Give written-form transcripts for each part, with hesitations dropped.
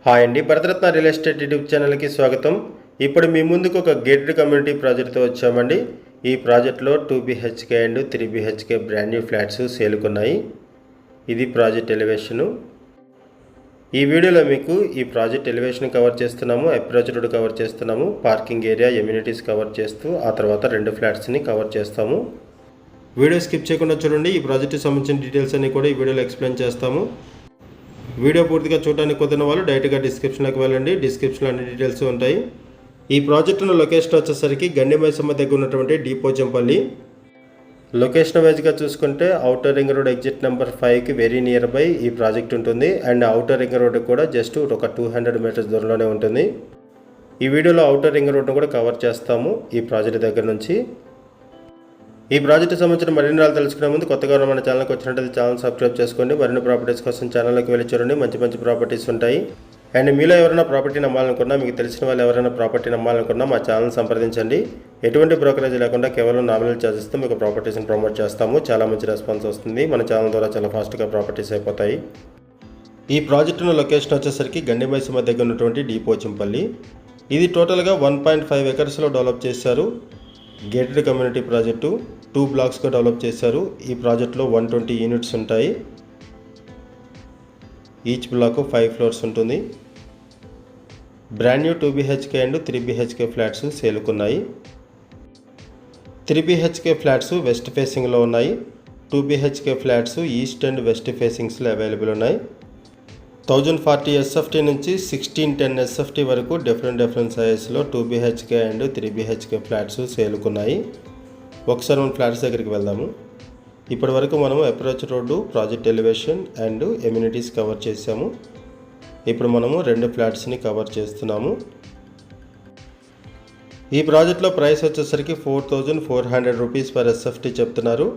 Hi అండి, Bharat Ratna real estate YouTube ఛానల్కి స్వాగతం. ఇప్పుడు మీ ముందుకు ఒక గేటెడ్ కమ్యూనిటీ ప్రాజెక్ట్తో వచ్చామండి. ఈ ప్రాజెక్ట్లో 2 BHK and 3 BHK brand new flats సేలుకున్నాయి. ఇది ప్రాజెక్ట్ ఎలివేషను. ఈ వీడియోలో మీకు ఈ ప్రాజెక్ట్ ఎలివేషన్ కవర్ చేస్తున్నాము, అప్రోచ్ రోడ్ కవర్ చేస్తున్నాము, పార్కింగ్ ఏరియా, ఎమ్యూనిటీస్ కవర్ చేస్తూ ఆ తర్వాత 2 ఫ్లాట్స్ని కవర్ చేస్తాము. వీడియో స్కిప్ చేయకుండా చూడండి. ఈ ప్రాజెక్ట్కి సంబంధించిన డీటెయిల్స్ అన్ని కూడా ఈ వీడియోలో ఎక్స్ప్లెయిన్ చేస్తాము. వీడియో పూర్తిగా చూడడానికి కుదిరిన వాళ్ళు డైరెక్ట్గా డిస్క్రిప్షన్లోకి వెళ్ళండి. డిస్క్రిప్షన్లో అన్ని డీటెయిల్స్ ఉంటాయి. ఈ ప్రాజెక్టులో లొకేషన్ వచ్చేసరికి గండిమైసమ్మ దగ్గర ఉన్నటువంటి డిపోచంపల్లి. లొకేషన్ వైజ్గా చూసుకుంటే outer ring road exit number 5కి వెరీ నియర్ బై ఈ ప్రాజెక్ట్ ఉంటుంది. అండ్ ఔటర్ రింగ్ రోడ్ కూడా జస్ట్ ఒక 200 మీటర్స్ దూరంలోనే ఉంటుంది. ఈ వీడియోలో ఔటర్ రింగ్ రోడ్ను కూడా కవర్ చేస్తాము ఈ ప్రాజెక్ట్ దగ్గర నుంచి. ఈ ప్రాజెక్టు సంబంధించిన మరిన్ని రాళ్ళు తెలుసుకునే ముందు కొత్తగా మన ఛానల్కి వచ్చినట్లయితే ఛానల్ సబ్స్క్రైబ్ చేసుకోండి. మరిన్ని ప్రాపర్టీస్ కోసం ఛానల్కి వెళ్ళి చూడండి. మంచి మంచి ప్రాపర్టీస్ ఉంటాయి. అండ్ మీలో ఎవరైనా ప్రాపర్టీ నమ్మాలనుకున్నా, మీకు తెలిసిన వాళ్ళు ఎవరైనా ప్రాపర్టీ నమ్మాలనుకున్నా మా ఛానల్ సంప్రదించండి. ఎటువంటి బ్రోకరేజ్ లేకుండా కేవలం నామినల్ ఛార్జెస్తో మీకు ప్రాపర్టీస్ని ప్రమోట్ చేస్తాము. చాలా మంచి రెస్పాన్స్ వస్తుంది. మన ఛానల్ ద్వారా చాలా ఫాస్ట్గా ప్రాపర్టీస్ అయిపోతాయి. ఈ ప్రాజెక్టుのలొకేషన్ వచ్చేసరికి గండిమైసమ్మ దగ్గర ఉన్నటువంటి డిపోచంపల్లి. ఇది టోటల్గా 1.5 ఎకర్స్లో డెవలప్ చేశారు. గేటెడ్ కమ్యూనిటీ ప్రాజెక్టు 2 బ్లాక్స్గా డెవలప్ చేశారు. ఈ ప్రాజెక్ట్లో 120 యూనిట్స్ ఉంటాయి. ఈచ్ బ్లాక్ 5 ఫ్లోర్స్ ఉంటుంది. Brand new 2 BHK and 3 BHK flats సేలుకున్నాయి. 3 BHK ఫ్లాట్స్ వెస్ట్ ఫేసింగ్లో ఉన్నాయి. 2 BHK flats east and west ఫేసింగ్స్లో అవైలబుల్ ఉన్నాయి. 1040 SFT నుంచి 1610 SFT వరకు డిఫరెంట్ సైజెస్లో 2 BHK అండ్ 3 BHK ఫ్లాట్స్ సేలుకున్నాయి. ఒకసారి మనం ఫ్లాట్స్ దగ్గరికి వెళ్దాము. ఇప్పటి వరకు మనము approach road, project elevation and amenities cover చేసాము. ఇప్పుడు మనము 2 ఫ్లాట్స్ని కవర్ చేస్తున్నాము. ఈ ప్రాజెక్ట్లో ప్రైస్ వచ్చేసరికి 4400 రూపీస్ పర్ SFT చెప్తున్నారు.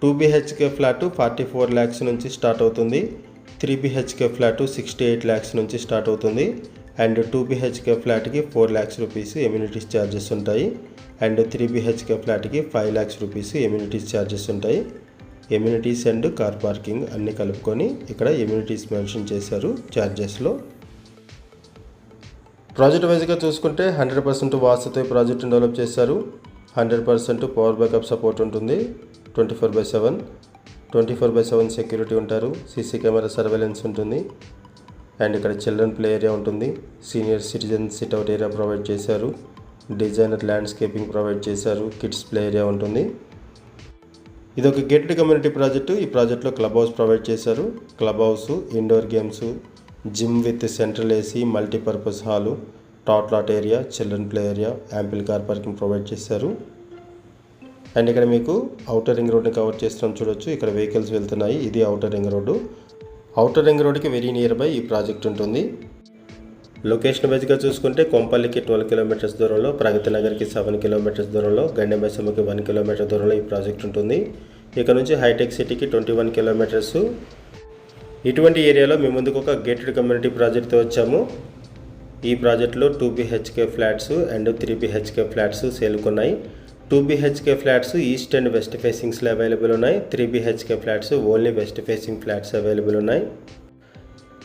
2 BHK ఫ్లాట్ 44 lakhs నుంచి స్టార్ట్ అవుతుంది. 3 BHK ఫ్లాట్ 68 lakhs నుంచి స్టార్ట్ అవుతుంది. అండ్ 2 BHK ఫ్లాట్కి 4 lakhs రూపీస్ ఎమ్యూనిటీస్ ఛార్జెస్ ఉంటాయి. అండ్ 3 BHK ఫ్లాట్కి 5 lakhs రూపీస్ ఎమ్యూనిటీస్ ఛార్జెస్ ఉంటాయి. ఎమ్యూనిటీస్ అండ్ కార్ పార్కింగ్ అన్నీ కలుపుకొని ఇక్కడ ఎమ్యూనిటీస్ మెన్షన్ చేశారు ఛార్జెస్లో. ప్రాజెక్ట్ వైజ్గా చూసుకుంటే 100% వాస్తుతో ప్రాజెక్ట్ని డెవలప్ చేశారు. 100% పవర్ బ్యాకప్ సపోర్ట్ ఉంటుంది. 24/7 24/7 సెక్యూరిటీ ఉంటారు. సీసీ కెమెరా సర్వేలెన్స్ ఉంటుంది. అండ్ ఇక్కడ చిల్డ్రన్ ప్లే ఏరియా ఉంటుంది. Senior citizen sit out area provide చేశారు. డిజైనర్ ల్యాండ్స్కేపింగ్ ప్రొవైడ్ చేశారు. కిడ్స్ ప్లే ఏరియా ఉంటుంది. ఇది ఒక గేటెడ్ కమ్యూనిటీ ప్రాజెక్టు. ఈ ప్రాజెక్ట్లో క్లబ్ హౌస్ ప్రొవైడ్ చేశారు. Club house, indoor games, gym with central AC, multipurpose hall, tot area, children play area, ample car parking provide చేశారు. And ఇక్కడ మీకు ఔటర్ రింగ్ రోడ్ని కవర్ చేస్తున్నాం చూడొచ్చు. ఇక్కడ వెహికల్స్ వెళ్తున్నాయి. ఇది outer ring road. Outer ring రోడ్కి వెరీ నియర్ బై ఈ ప్రాజెక్ట్ ఉంటుంది. లొకేషన్ వైజ్గా చూసుకుంటే కొంపల్లికి 12 కిలోమీటర్స్ దూరంలో, ప్రగతి నగర్కి 7 కిలోమీటర్స్ దూరంలో, గండిమైసమ్మకి 1 కిలోమీటర్ దూరంలో ఈ ప్రాజెక్ట్ ఉంటుంది. ఇక్కడ నుంచి హైటెక్ సిటీకి 21 కిలోమీటర్స్. ఇటువంటి ఏరియాలో మేము ముందుకు ఒక గేటెడ్ కమ్యూనిటీ ప్రాజెక్ట్తో వచ్చాము. ఈ ప్రాజెక్ట్లో 2 BHK flats and 3 BHK flats సేలుకున్నాయి. 2 BHK flats east and west ఫేసింగ్స్లో అవైలబుల్ ఉన్నాయి. 3 BHK flats only west facing flats available ఉన్నాయి.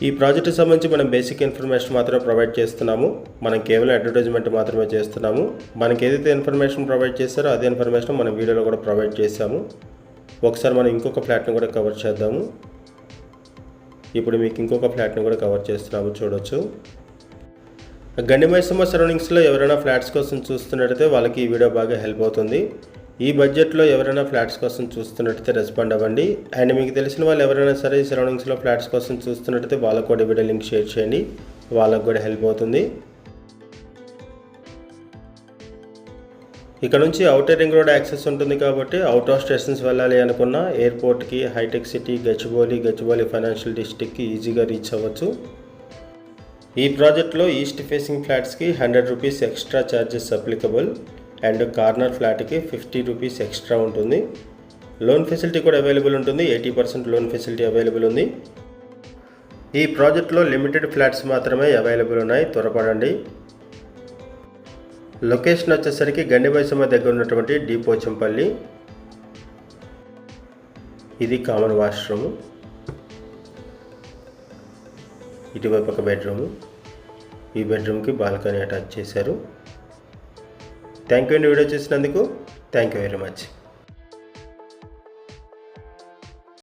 ఈ ప్రాజెక్ట్కి సంబంధించి మనం బేసిక్ ఇన్ఫర్మేషన్ మాత్రమే ప్రొవైడ్ చేస్తున్నాము. మనం కేవలం అడ్వర్టైజ్మెంట్ మాత్రమే చేస్తున్నాము. మనకి ఏదైతే ఇన్ఫర్మేషన్ ప్రొవైడ్ చేస్తారో అదే ఇన్ఫర్మేషన్ మనం వీడియోలో కూడా ప్రొవైడ్ చేసాము. ఒకసారి మనం ఇంకొక ఫ్లాట్ని కూడా కవర్ చేద్దాము. ఇప్పుడు మీకు ఇంకొక ఫ్లాట్ని కూడా కవర్ చేస్తున్నాము చూడొచ్చు. గండిమైసమ్మ సరౌండింగ్స్లో ఎవరైనా ఫ్లాట్స్ కోసం చూస్తున్నట్టయితే వాళ్ళకి ఈ వీడియో బాగా హెల్ప్ అవుతుంది. ఈ బడ్జెట్లో ఎవరైనా ఫ్లాట్స్ కోసం చూస్తున్నట్టయితే రెస్పాండ్ అవ్వండి. అండ్ మీకు తెలిసిన వాళ్ళు ఎవరైనా సరే ఈ సరౌండింగ్స్లో ఫ్లాట్స్ కోసం చూస్తున్నట్టయితే వాళ్ళకు కూడా వీడియో లింక్ షేర్ చేయండి. వాళ్ళకు కూడా హెల్ప్ అవుతుంది. ఇక్కడ నుంచి ఔటర్ రింగ్ రోడ్ యాక్సెస్ ఉంటుంది కాబట్టి అవుట్ ఆఫ్ స్టేషన్స్ వెళ్ళాలి అనుకున్న ఎయిర్పోర్ట్కి, హైటెక్ సిటీ, గచ్చిబౌలి ఫైనాన్షియల్ డిస్ట్రిక్ట్కి ఈజీగా రీచ్ అవ్వచ్చు. ఈ ప్రాజెక్ట్లో ఈస్ట్ ఫేసింగ్ ఫ్లాట్స్కి 100 rupees extra charges applicable. And corner ఫ్లాట్కి 50 రూపీస్ ఎక్స్ట్రా ఉంటుంది. లోన్ ఫెసిలిటీ కూడా అవైలబుల్ ఉంటుంది. 80% లోన్ ఫెసిలిటీ అవైలబుల్ ఉంది. ఈ ప్రాజెక్ట్లో లిమిటెడ్ ఫ్లాట్స్ మాత్రమే అవైలబుల్ ఉన్నాయి. త్వరపడండి. లొకేషన్ వచ్చేసరికి గండిమైసమ్మ దగ్గర ఉన్నటువంటి డిపోచంపల్లి. ఇది కామన్ వాష్రూమ్. ఇటువైపు ఒక బెడ్రూము. ఈ బెడ్రూమ్కి బాల్కనీ అటాచ్ చేశారు. థ్యాంక్ యూ అండి వీడియో చూసినందుకు. Thank you very much.